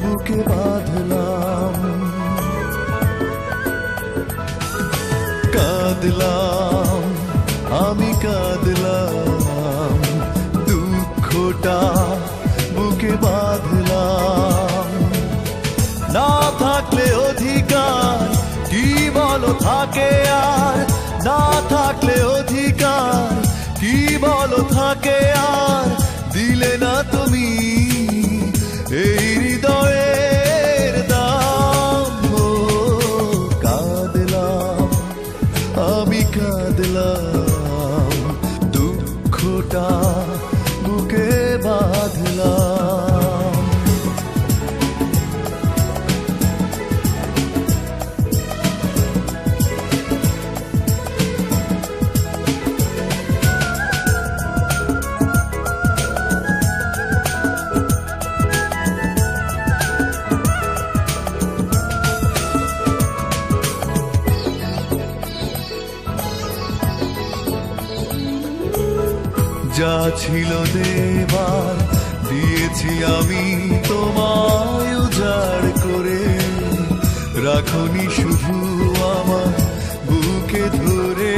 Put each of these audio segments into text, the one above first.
বুকে বাঁধলাম, কাঁদলাম, আমি কাঁদলাম, দুঃখটা বুকে বাঁধলাম। না থাকলে অধিকার কি বলো থাকে আর, না থাকলে অধিকার কি বলো থাকে আর, দিলে না তুমি এই হৃদয়ের দাম। ও কাঁদলাম, আমি কাঁদলাম, দুঃখটা বুকে বাঁধলাম। যা ছিল দেবার দিয়েছি আমি তোমায় উজাড় করে, রাখনি শুধু আমার বুকে ধরে।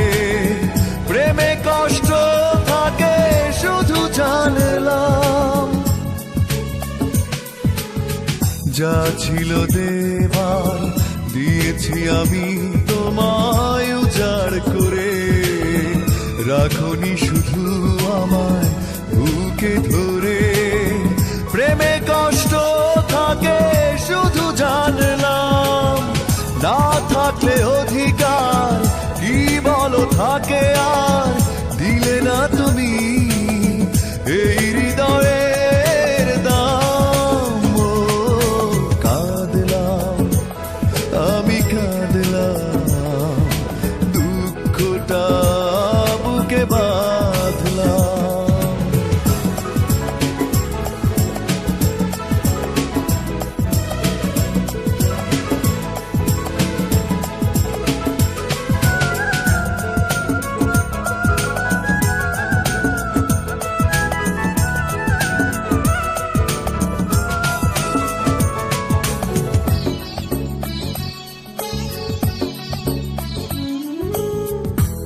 প্রেমে কষ্ট থাকে শুধু জানলাম, যা ছিল দেবার দিয়েছি আমি তোমায় উজাড় করে, রাখনি শুধু আমায় বুকে ধরে। প্রেমে কষ্ট থাকে শুধু জানলাম, না থাকলে অধিকার কি বলো থাকে আর, দিলে না তুমি এই হৃদয়ের দাম। ও কাঁদলাম, আমি কাঁদলাম, দুঃখটা বুকে বাঁধলাম।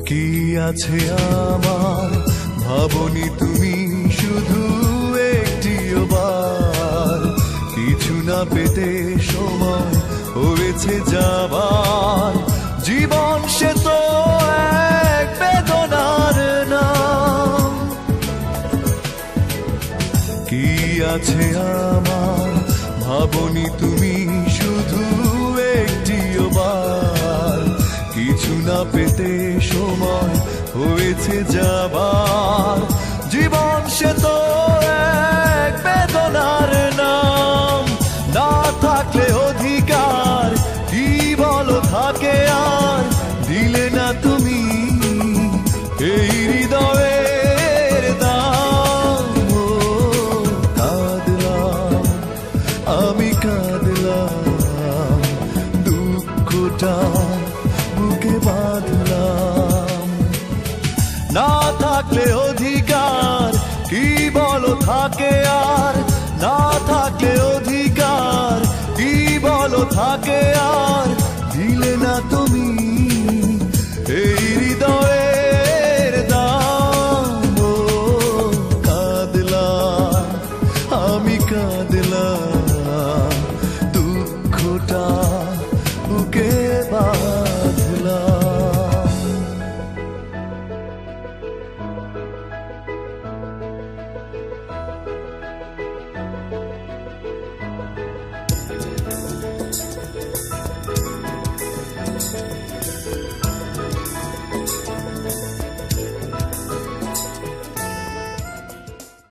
কি আছে আমার ভাবনি তুমি শুধু একটিও বার, কিছু না পেতে সময় হয়েছে যাবার। জীবন সে তো এক বেদনার নাম, কি আছে আমার ভাবনি তুমি শুধু একটিও বার, কিছু না পেতে সময় হয়েছে যাবার। জীবন সে তো এক বেদনার নাম, না থাকলে অধিকার কি বলো থাকে আর, দিলে না তুমি এই হৃদয়ের দাম। ও কাঁদলাম, আমি কাঁদলাম, দুঃখটা বুকে বাঁধলাম। না থাকলে অধিকার কি বলো থাকে আর, না থাকলে অধিকার কি বলো থাকে আর, দিলে না তুমি এই হৃদয়ের দাম। ও কাঁদলাম, আমি কাঁদলাম, দুঃখটা